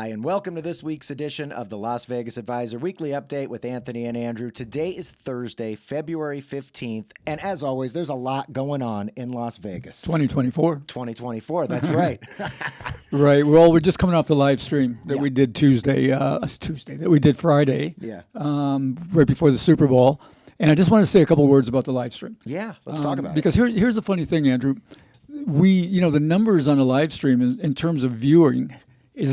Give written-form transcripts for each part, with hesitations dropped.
Hi, and welcome to this week's edition of the Las Vegas Advisor Weekly Update with Anthony and Andrew. Today is Thursday, February 15th, and as always, there's a lot going on in Las Vegas. 2024. 2024, that's right. Right. Well, we're just coming off the live stream that we did that we did Friday, right before the Super Bowl. And I just want to say a couple words about the live stream. Yeah, let's talk about it. Because here's the funny thing, Andrew. The numbers on the live stream in terms of viewing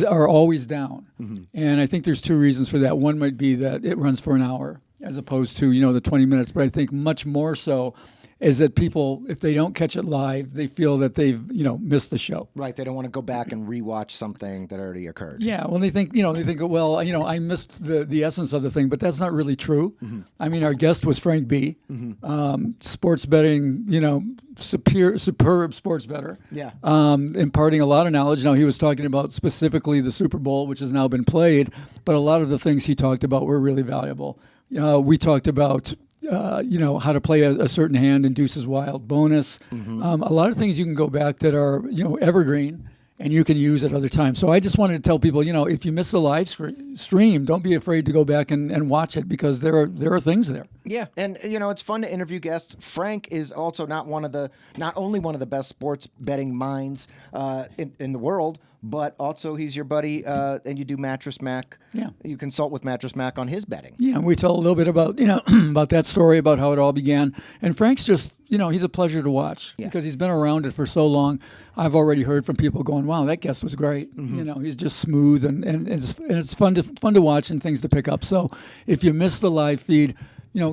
are always down. Mm-hmm. And I think there's two reasons for that. One might be that it runs for an hour as opposed to, the 20 minutes. But I think much more so is that people, if they don't catch it live, they feel that they've, missed the show. Right. They don't want to go back and rewatch something that already occurred. Yeah. Well, they think, well, I missed the essence of the thing, but that's not really true. Mm-hmm. I mean, our guest was Frank B. Mm-hmm. Sports betting, superb sports bettor. Yeah. Imparting a lot of knowledge. Now, he was talking about specifically the Super Bowl, which has now been played, but a lot of the things he talked about were really valuable. We talked about how to play a certain hand in Deuces Wild bonus. Mm-hmm. A lot of things you can go back that are, evergreen and you can use at other times. So I just wanted to tell people, if you miss the live stream, don't be afraid to go back and watch it because there are things there. Yeah, and it's fun to interview guests. Frank is also not only one of the best sports betting minds in the world, but also he's your buddy, and you do Mattress Mac. Yeah, you consult with Mattress Mac on his betting. Yeah, and we tell a little bit about about that story, about how it all began. And Frank's just he's a pleasure to watch because he's been around it for so long. I've already heard from people going, "Wow, that guest was great." Mm-hmm. He's just smooth and it's fun to watch and things to pick up. So if you miss the live feed,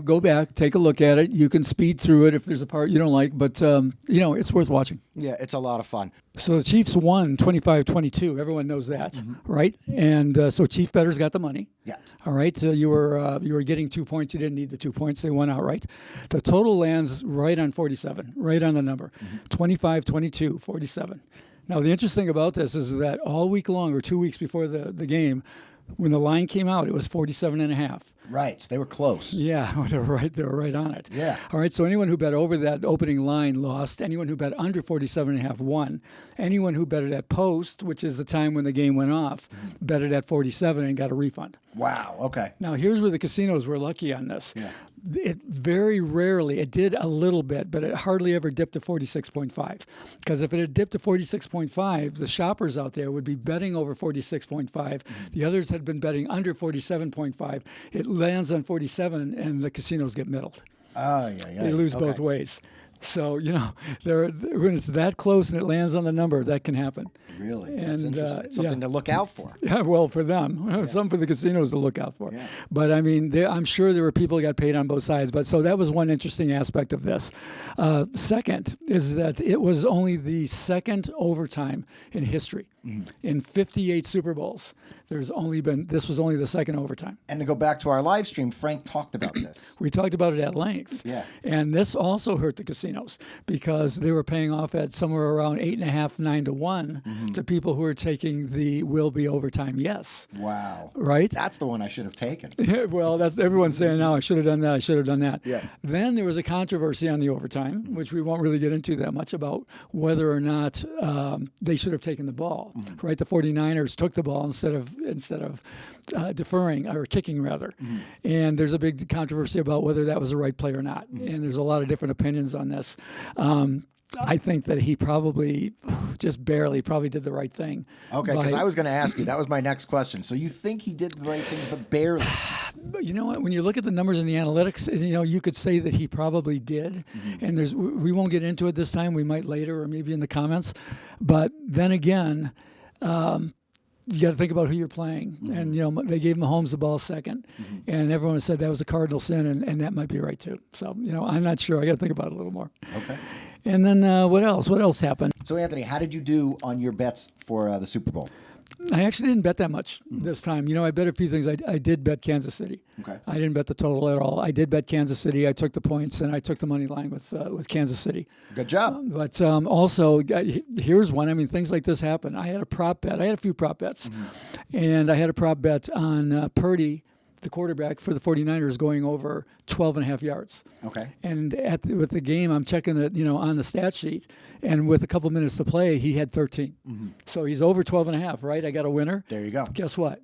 go back, take a look at it. You can speed through it if there's a part you don't like, but, it's worth watching. Yeah, it's a lot of fun. So the Chiefs won 25-22. Everyone knows that, right? And so Chief bettors got the money. Yeah. All right. So you were getting 2 points. You didn't need the 2 points. They won outright. The total lands right on 47, right on the number. 25-22, 47. Now, the interesting thing about this is that all week long, or 2 weeks before the game, when the line came out, it was 47.5. Right. So they were close. Yeah, they were right on it. Yeah. All right, so anyone who bet over that opening line lost. Anyone who bet under 47.5 won. Anyone who betted at post, which is the time when the game went off, betted at 47 and got a refund. Wow, okay. Now, here's where the casinos were lucky on this. Yeah. It very rarely, it did a little bit, but it hardly ever dipped to 46.5. Because if it had dipped to 46.5, the shoppers out there would be betting over 46.5. The others had been betting under 47.5. It lands on 47, and the casinos get middled. They lose both ways. So, when it's that close and it lands on the number, that can happen. Really? That's interesting. It's something to look out for. Yeah, well, for them. Something for the casinos to look out for. Yeah. But, I mean, I'm sure there were people who got paid on both sides. But so that was one interesting aspect of this. Second is that it was only the second overtime in history. In 58 Super Bowls, this was only the second overtime. And to go back to our live stream, Frank talked about this. We talked about it at length. Yeah. And this also hurt the casinos because they were paying off at somewhere around 8.5, 9 to 1 to people who are taking the will be overtime yes. Wow. Right? That's the one I should have taken. Well, that's everyone's saying now, I should have done that. Yeah. Then there was a controversy on the overtime, which we won't really get into that much about whether or not they should have taken the ball. Right, the 49ers took the ball instead of deferring or kicking rather, and there's a big controversy about whether that was the right play or not. And there's a lot of different opinions on this. I think that he probably just barely did the right thing. Okay, because I was going to ask you. That was my next question. So you think he did the right thing, but barely? You know what? When you look at the numbers in the analytics, you could say that he probably did. And we won't get into it this time. We might later, or maybe in the comments. But then again, you got to think about who you're playing. And, they gave Mahomes the ball second. And everyone said that was a cardinal sin, and that might be right too. So, I'm not sure. I got to think about it a little more. Okay. And then what else? What else happened? So, Anthony, how did you do on your bets for the Super Bowl? I actually didn't bet that much this time. I bet a few things. I did bet Kansas City. Okay. I didn't bet the total at all. I did bet Kansas City. I took the points, and I took the money line with Kansas City. Good job. But also, here's one. I mean, things like this happen. I had a prop bet. I had a few prop bets. And I had a prop bet on Purdy the quarterback for the 49ers going over 12 and a half yards. Okay. And with the game, I'm checking it, on the stat sheet, and with a couple minutes to play, he had 13. So he's over 12 and a half, right? I got a winner. There you go. Guess what?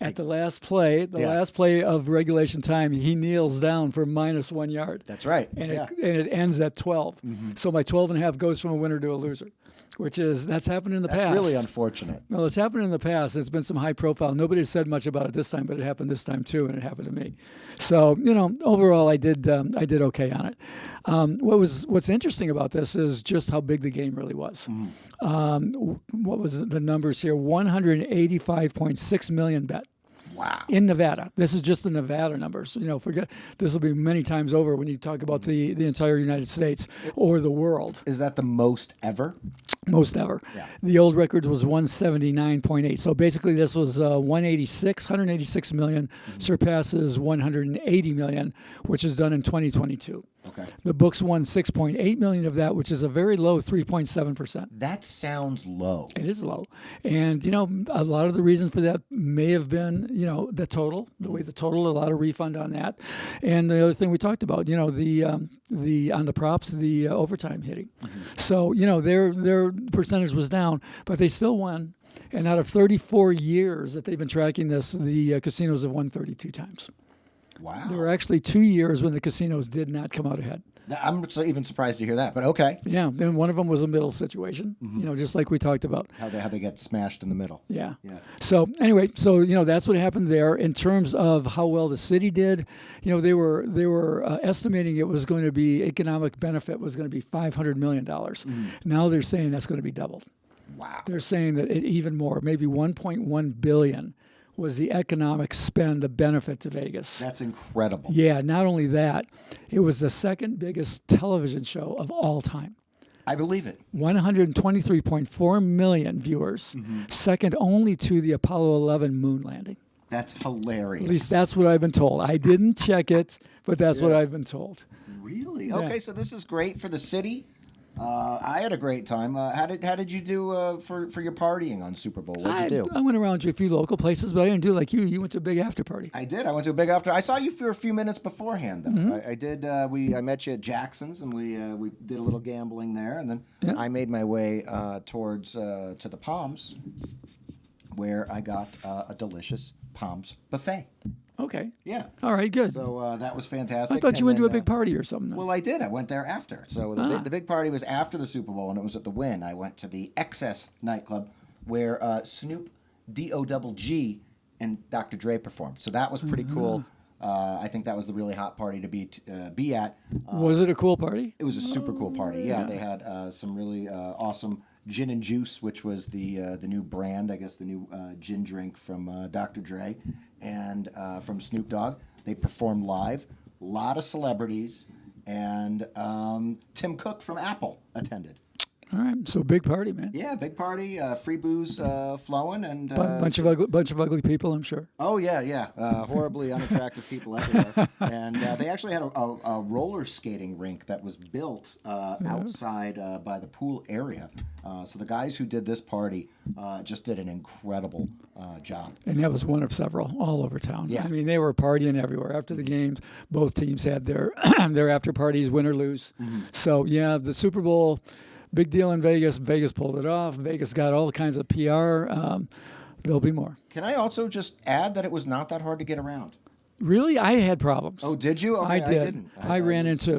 At the last play, last play of regulation time, he kneels down for -1 yard. That's right. And it ends at 12. So my 12 and a half goes from a winner to a loser, that's happened in the past. That's really unfortunate. Well, it's happened in the past. It's been some high profile. Nobody has said much about it this time, but it happened this time too, and it happened to me. So, overall, I did okay on it. What's interesting about this is just how big the game really was. What was the numbers here? 185.6 million bet. Wow. In Nevada. This is just the Nevada numbers. Forget this will be many times over when you talk about the entire United States or the world. Is that the most ever? Most ever. Yeah. The old record was 179.8. So basically this was 186 million surpasses 180 million, which is done in 2022. Okay. The books won 6.8 million of that, which is a very low 3.7%. That sounds low. It is low. And, a lot of the reason for that may have been, the total, a lot of refund on that. And the other thing we talked about, on the props, the overtime hitting. So, their percentage was down, but they still won. And out of 34 years that they've been tracking this, the casinos have won 32 times. Wow. There were actually 2 years when the casinos did not come out ahead. I'm even surprised to hear that, but okay. Yeah, and one of them was a middle situation, just like we talked about. How they get smashed in the middle. Yeah. So anyway, that's what happened there. In terms of how well the city did, they were estimating it was going to be economic benefit was going to be $500 million. Now they're saying that's going to be doubled. Wow. They're saying that even more, maybe 1.1 billion was the economic spend, the benefit to Vegas. That's incredible. Yeah, not only that, it was the second biggest television show of all time. I believe it. 123.4 million viewers, second only to the Apollo 11 moon landing. That's hilarious. At least that's what I've been told. I didn't check it, but that's what I've been told. Really? Yeah. Okay, so this is great for the city. I had a great time. How did you do for your partying on Super Bowl? What did you do? I went around to a few local places, but I didn't do like you. You went to a big after party. I did. I went to a big after. I saw you for a few minutes beforehand, though. I did. I met you at Jackson's, and we did a little gambling there, and then I made my way towards to the Palms, where I got a delicious Palms buffet. Okay. Yeah. All right, good. So that was fantastic. I thought you went to a big party or something. Well, I did. I went there after. So the big party was after the Super Bowl, and it was at the Wynn. I went to the XS nightclub where Snoop D-O-double-G and Dr. Dre performed. So that was pretty cool. I think that was the really hot party to be at. Was it a cool party? It was a super cool party. Yeah, they had some really awesome gin and juice, which was the new brand, I guess, the new gin drink from Dr. Dre and from Snoop Dogg. They performed live. A lot of celebrities, and Tim Cook from Apple attended. All right, so big party, man. Yeah, big party. Free booze flowing, and bunch of ugly people, I'm sure. Oh yeah. Horribly unattractive people everywhere. And they actually had a roller skating rink that was built outside by the pool area. So the guys who did this party just did an incredible job. And that was one of several all over town. Yeah. I mean, they were partying everywhere. After the games, both teams had their their after parties, win or lose. So yeah, the Super Bowl. Big deal in Vegas. Vegas pulled it off. Vegas got all kinds of PR. There'll be more. Can I also just add that it was not that hard to get around? Really, I had problems. Oh, did you? Okay, I did. I didn't. I ran into,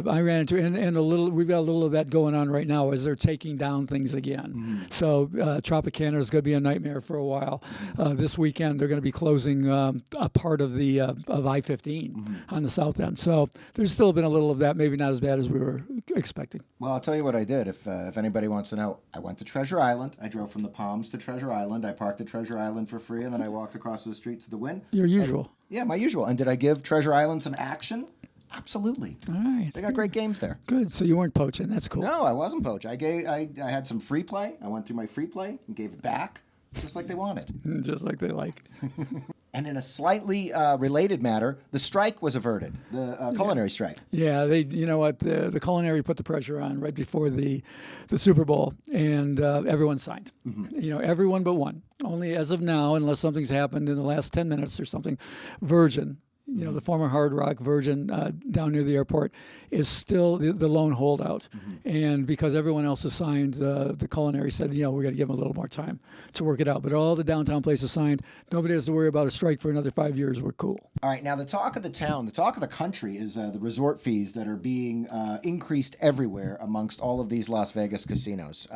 and a little. We've got a little of that going on right now as they're taking down things again. So Tropicana is going to be a nightmare for a while. This weekend they're going to be closing a part of the of I-15 on the south end. So there's still been a little of that. Maybe not as bad as we were expecting. Well, I'll tell you what I did. If anybody wants to know, I went to Treasure Island. I drove from the Palms to Treasure Island. I parked at Treasure Island for free, and then I walked across the street to the Wynn. Your usual. Yeah, my usual. And did I give Treasure Island some action? Absolutely. All right. They got great games there. Good. So you weren't poaching. That's cool. No, I wasn't poached. I had some free play. I went through my free play and gave it back, just like they wanted. Just like they like. And in a slightly related matter, the strike was averted, the culinary strike. Yeah, you know what, the culinary put the pressure on right before the Super Bowl, and everyone signed. You know, everyone but one. Only as of now, unless something's happened in the last 10 minutes or something, Virgin you know, the former Hard Rock Virgin down near the airport, is still the lone holdout. And because everyone else is signed, the Culinary said, you know, we got to give them a little more time to work it out. But all the downtown places signed. Nobody has to worry about a strike for another 5 years. We're cool. All right, now the talk of the town, the talk of the country is the resort fees that are being increased everywhere amongst all of these Las Vegas casinos.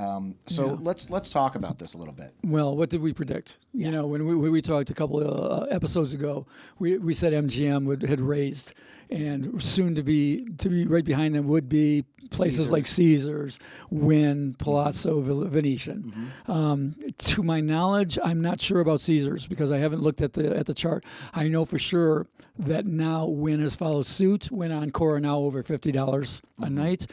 So let's talk about this a little bit. Well, what did we predict? You know, when we talked a couple of episodes ago, we said MGM had raised, and soon to be right behind them would be places like Caesars, Wynn, Palazzo, Venetian. To my knowledge, I'm not sure about Caesars because I haven't looked at the chart. I know for sure that now Wynn has followed suit. Wynn Encore are now over $50 a night.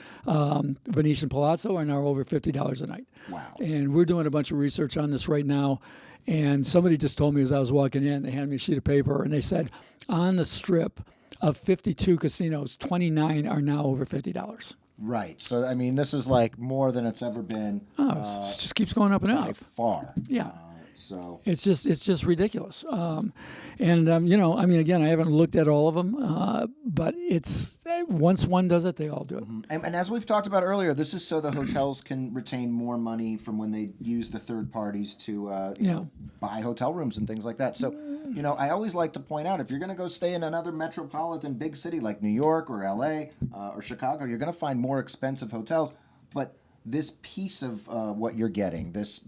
Venetian Palazzo are now over $50 a night. Wow. And we're doing a bunch of research on this right now. And somebody just told me as I was walking in, they handed me a sheet of paper, and they said, on the strip of 52 casinos, 29 are now over $50. Right. So, I mean, this is like more than it's ever been. Oh, it just keeps going up and by up. far. Yeah. So it's just ridiculous. You know, I mean, again, I haven't looked at all of them, but it's once one does it, they all do it. And as we've talked about earlier, this is so the hotels can retain more money from when they use the third parties to you know, buy hotel rooms and things like that. So, you know, I always like to point out, if you're going to go stay in another metropolitan big city like New York or LA or Chicago, you're going to find more expensive hotels. But this piece of what you're getting, this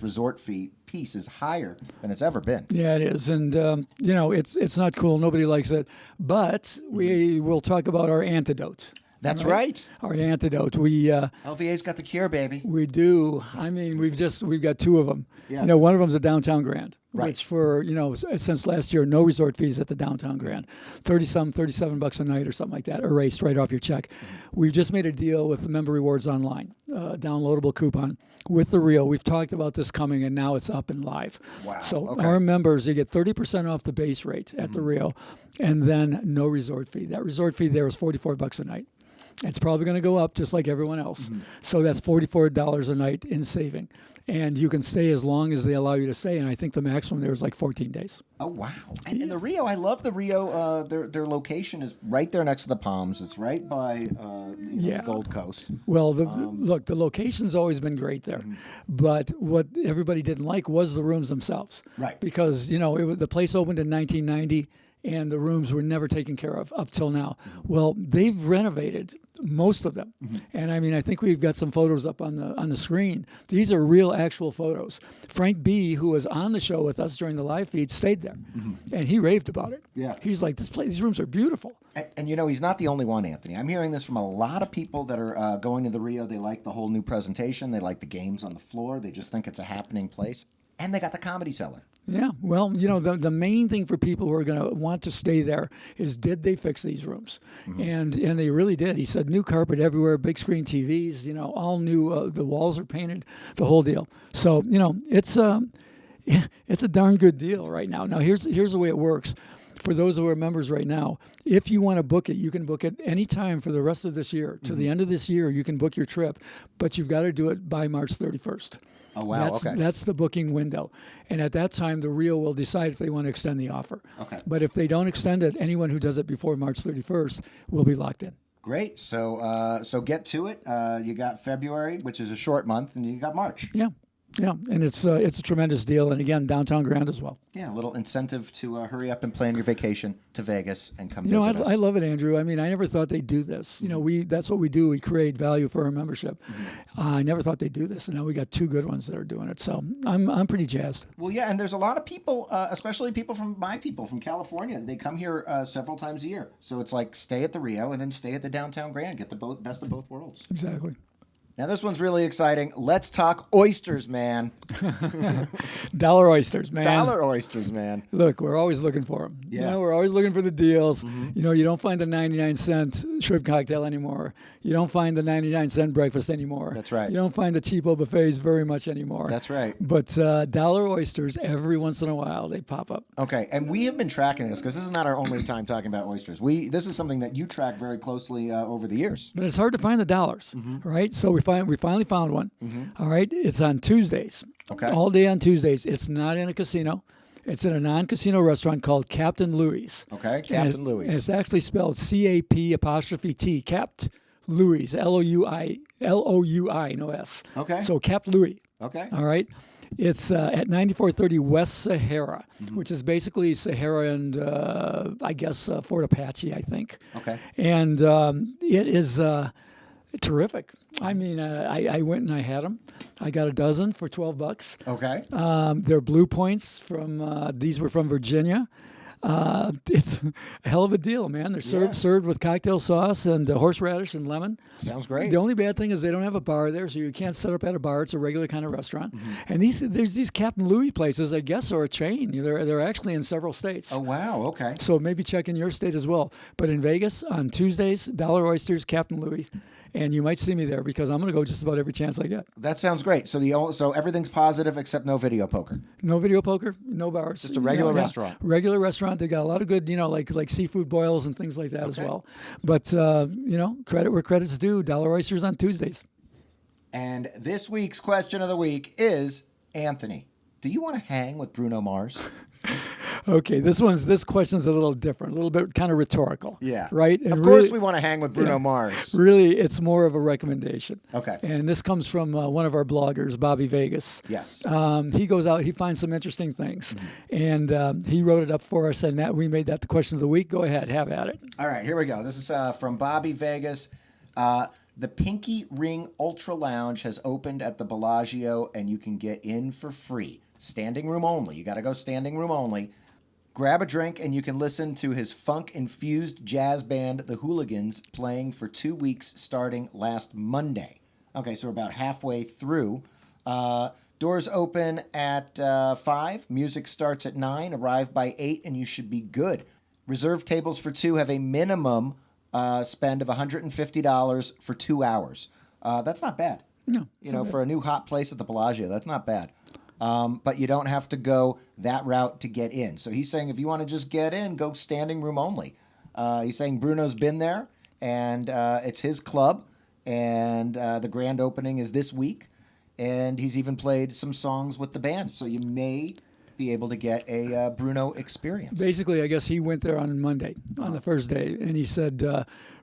resort fee piece is higher than it's ever been. Yeah, it is. And, you know, it's not cool. Nobody likes it. But we will talk about our antidote. That's right. Our antidote. We LVA's got the cure, baby. We do. I mean, we've got two of them. Yeah. You know, one of them's a downtown Grand, Right. which for, you know, since last year, no resort fees at the downtown Grand. $37 a night or something like that, erased right off your check. We've just made a deal with the Member Rewards Online, downloadable coupon with the Rio. We've talked about this coming, and now it's up and live. Wow. So Okay. our members, they get 30% off the base rate at the Rio, and then no resort fee. That resort fee there is $44 a night. It's probably going to go up just like everyone else. So that's $44 a night in saving. And you can stay as long as they allow you to stay. And I think the maximum there is like 14 days. Oh, wow. And the Rio, I love the Rio. Their location is right there next to the Palms. It's right by the Gold Coast. Well, look, the location's always been great there. But what everybody didn't like was the rooms themselves. Right. Because, you know, the place opened in 1990. And the rooms were never taken care of up till now. Well, they've renovated most of them, and I mean, I think we've got some photos up on the screen. These are real, actual photos. Frank B., who was on the show with us during the live feed, stayed there, and he raved about it. Yeah, he's like, these rooms are beautiful. And you know, he's not the only one, Anthony. I'm hearing this from a lot of people that are going to the Rio. They like the whole new presentation. They like the games on the floor. They just think it's a happening place, and they got the Comedy Cellar. Yeah, well, you know, the main thing for people who are going to want to stay there is, did they fix these rooms? And they really did. He said new carpet everywhere, big screen TVs, you know, all new. The walls are painted, the whole deal. So, you know, it's a darn good deal right now. Now, here's the way it works. For those who are members right now, if you want to book it, you can book it anytime for the rest of this year. To the end of this year, you can book your trip, but you've got to do it by March 31st. Oh, wow. That's the booking window. And at that time, the Rio will decide if they want to extend the offer. Okay. But if they don't extend it, anyone who does it before March 31st will be locked in. Great. So get to it. You got February, which is a short month, and you got March. Yeah. Yeah, and it's a tremendous deal, and again, downtown Grand as well. Yeah, a little incentive to hurry up and plan your vacation to Vegas and come visit us. I love it, Andrew. I mean, I never thought they'd do this. You know, that's what we do. We create value for our membership. I never thought they'd do this, and now we got two good ones that are doing it. So I'm pretty jazzed. Well, yeah, and there's a lot of people, especially people from California. They come here several times a year. So it's like stay at the Rio and then stay at the downtown Grand. Get the best of both worlds. Exactly. Now, this one's really exciting. Let's talk oysters, man. Dollar oysters, man. Dollar oysters, man. Look, we're always looking for them. Yeah. You know, we're always looking for the deals. You know, you don't find the 99-cent shrimp cocktail anymore. You don't find the 99-cent breakfast anymore. That's right. You don't find the cheapo buffets very much anymore. That's right. But dollar oysters, every once in a while, they pop up. Okay, and we have been tracking this because this is not our only time talking about oysters. This is something that you track very closely over the years. But it's hard to find the dollars, right? So we finally found one. All right, it's on Tuesdays. Okay. All day on Tuesdays. It's not in a casino. It's in a non-casino restaurant called Captain Louis. Okay, And Captain Louis. It's actually spelled CAP''T, Capt. Louis, Louis, no S. Okay. So Capt. Louis. Okay. All right. It's at 9430 West Sahara, which is basically Sahara and I guess Fort Apache, I think. Okay. And it is terrific. I mean, I went and I had them. I got a dozen for $12. Okay. They're Blue Points from. These were from Virginia. It's a hell of a deal, man. They're served with cocktail sauce and horseradish and lemon. Sounds great. The only bad thing is they don't have a bar there, so you can't set up at a bar. It's a regular kind of restaurant. And there's these Captain Louis places, I guess, are a chain. They're actually in several states. Oh, wow. Okay. So maybe check in your state as well. But in Vegas on Tuesdays, Dollar Oysters, Captain Louis, and you might see me there because I'm going to go just about every chance I get. That sounds great. So everything's positive except no video poker. No video poker, no bars. Just a regular restaurant. Regular restaurant. They got a lot of good, like seafood boils and things like that as well. But credit where credit's due. Dollar Oysters on Tuesdays. And this week's question of the week is, Anthony, do you want to hang with Bruno Mars? Okay, this question's a little different, a little bit kind of rhetorical. Yeah. Right? And Of really, course we want to hang with Bruno Mars. Really, it's more of a recommendation. Okay. And this comes from one of our bloggers, Bobby Vegas. Yes. He goes out, he finds some interesting things. And he wrote it up for us, and we made that the question of the week. Go ahead, have at it. All right, here we go. This is from Bobby Vegas. The Pinky Ring Ultra Lounge has opened at the Bellagio, and you can get in for free. Standing room only. You got to go standing room only. Grab a drink, and you can listen to his funk-infused jazz band, The Hooligans, playing for 2 weeks starting last Monday. Okay, so we're about halfway through. Doors open at 5. Music starts at 9. Arrive by 8, and you should be good. Reserved tables for 2 have a minimum spend of $150 for 2 hours. That's not bad. No. For a new hot place at the Bellagio, that's not bad. But you don't have to go that route to get in. So he's saying if you want to just get in, go standing room only. He's saying Bruno's been there, and it's his club, and the grand opening is this week. And he's even played some songs with the band. So you may be able to get a Bruno experience. Basically, I guess he went there on Monday, on the first day, and he said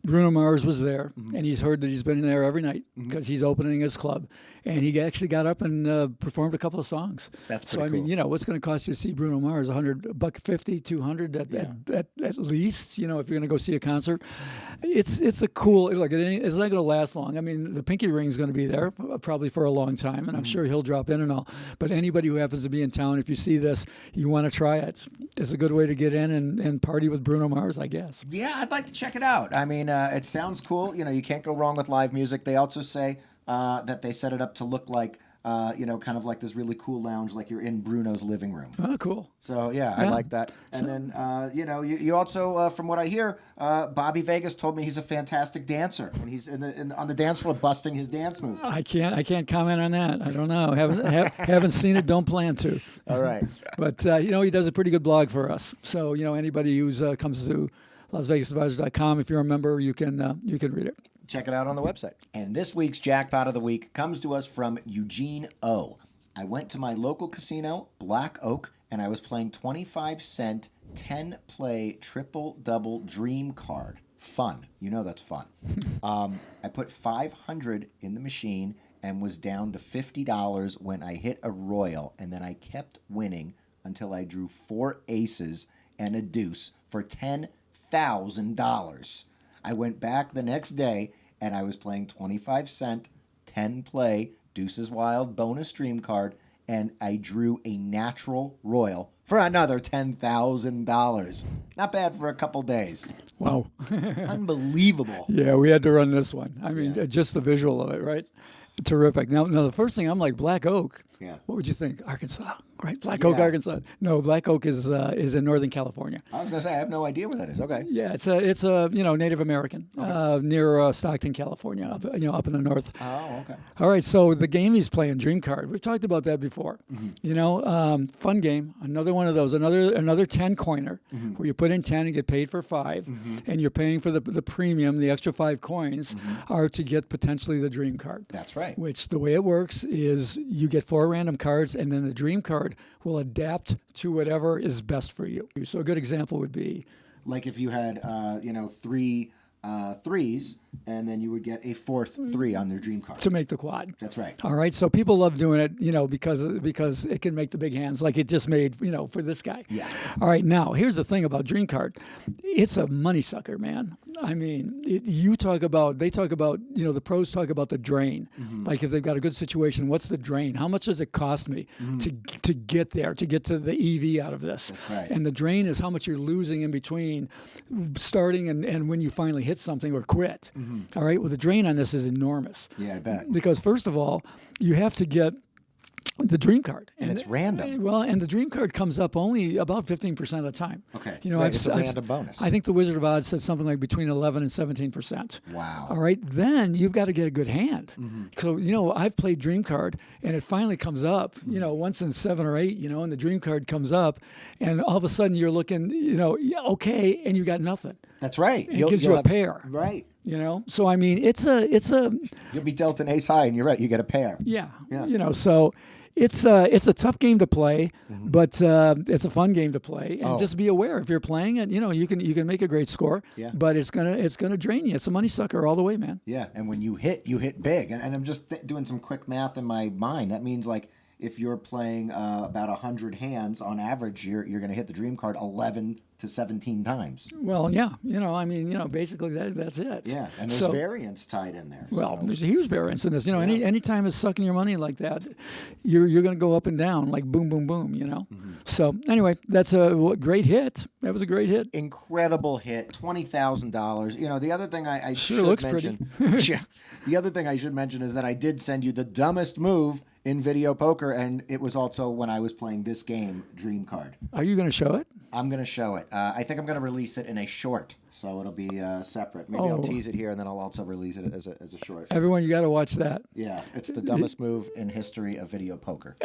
Bruno Mars was there, and he's heard that he's been there every night because he's opening his club. And he actually got up and performed a couple of songs. That's pretty cool. I mean, what's going to cost you to see Bruno Mars? $150, $200 at least. If you're going to go see a concert, it's a cool. Look, it's not going to last long. I mean, the Pinky Ring is going to be there probably for a long time, and I'm sure he'll drop in and all. But anybody who happens to be in town, if you see this, you want to try it. It's a good way to get in and party with Bruno Mars, I guess. Yeah, I'd like to check it out. I mean, it sounds cool. You can't go wrong with live music. They also say that they set it up to look like, kind of like this really cool lounge, like you're in Bruno's living room. Oh, cool. So, yeah, I like that. And then, you also, from what I hear, Bobby Vegas told me he's a fantastic dancer. And he's on the dance floor busting his dance moves. I can't comment on that. I don't know. Haven't seen it. Don't plan to. All right. But, he does a pretty good blog for us. So, anybody who's comes to LasVegasAdvisor.com, if you're a member, you can read it. Check it out on the website. And this week's Jackpot of the Week comes to us from Eugene O. I went to my local casino, Black Oak, and I was playing 25-cent 10-play triple-double dream card. Fun. That's fun. I put $500 in the machine and was down to $50 when I hit a royal, and then I kept winning until I drew 4 aces and a deuce for $10,000. I went back the next day, and I was playing 25-cent, 10-play, Deuces Wild bonus dream card, and I drew a natural royal for another $10,000. Not bad for a couple days. Wow. Unbelievable. Yeah, we had to run this one. I mean, just the visual of it, right? Terrific. Now, the first thing, I'm like, Black Oak. Yeah. What would you think? Arkansas, right? Black Oak, Arkansas. No, Black Oak is in Northern California. I was going to say, I have no idea where that is. Okay. Yeah, it's a Native American near Stockton, California, up in the north. Oh, okay. All right, so the game he's playing, Dream Card. We've talked about that before. Fun game. Another one of those. Another 10 coiner where you put in 10 and get paid for 5, and you're paying for the premium. The extra 5 coins are to get potentially the Dream Card. That's right. Which the way it works is you get 4 random cards, and then the Dream Card card will adapt to whatever is best for you. So a good example would be, Like if you had, three threes, and then you would get a fourth three on their dream card. to make the quad. That's right. All right, so people love doing it, because it can make the big hands, like it just made, for this guy. Yeah. All right, now here's the thing about Dream Card, it's a money sucker, man. I mean, they talk about, the pros talk about the drain. Like if they've got a good situation, what's the drain? How much does it cost me to get there, to get to the EV out of this? That's right. And the drain is how much you're losing in between starting and when you finally hit something or quit. All right, well, the drain on this is enormous. Yeah, I bet. Because first of all, you have to get the dream card, And it's random. Well, and the dream card comes up only about 15% of the time. Okay. Right, it's a random bonus. I think the Wizard of Oz said something like between 11 and 17%. Wow. All right, then you've got to get a good hand. So I've played dream card, and it finally comes up. Once in 7 or 8. And the dream card comes up, and all of a sudden you're looking. Okay, and you got nothing. That's right. It gives you a pair. Right. So I mean, it's a You'll be dealt an ace high, and you're right. You get a pair. yeah. Yeah. So it's a tough game to play, but it's a fun game to play. And just be aware if you're playing it, you can make a great score. Yeah. But it's gonna drain you. It's a money sucker all the way, man. Yeah, and when you hit big. And I'm just doing some quick math in my mind. That means like if you're playing about 100 hands on average, you're going to hit the dream card 11 to 17 times. Well, yeah. Basically that's it. Yeah, and there's variance tied in there. Well, so. there's a huge variance in this. Any time it's sucking your money like that, you're going to go up and down like boom, boom, boom. So anyway, that's a great hit. That was a great hit. Incredible hit, $20,000. The other thing I Sure should looks mention. Yeah, the other thing I should mention is that I did send you the dumbest move in video poker, and it was also when I was playing this game, Dream Card. Are you going to show it? I'm going to show it. I think I'm going to release it in a short, so it'll be separate. Maybe I'll tease it here, and then I'll also release it as a short. Everyone, you got to watch that. Yeah, it's the dumbest move in history of video poker.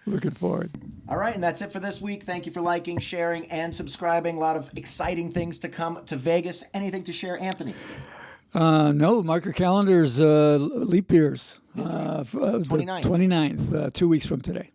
Looking forward. All right, and that's it for this week. Thank you for liking, sharing, and subscribing. A lot of exciting things to come to Vegas. Anything to share, Anthony? No, mark your calendars, leap years. 29th. 29th, 2 weeks from today.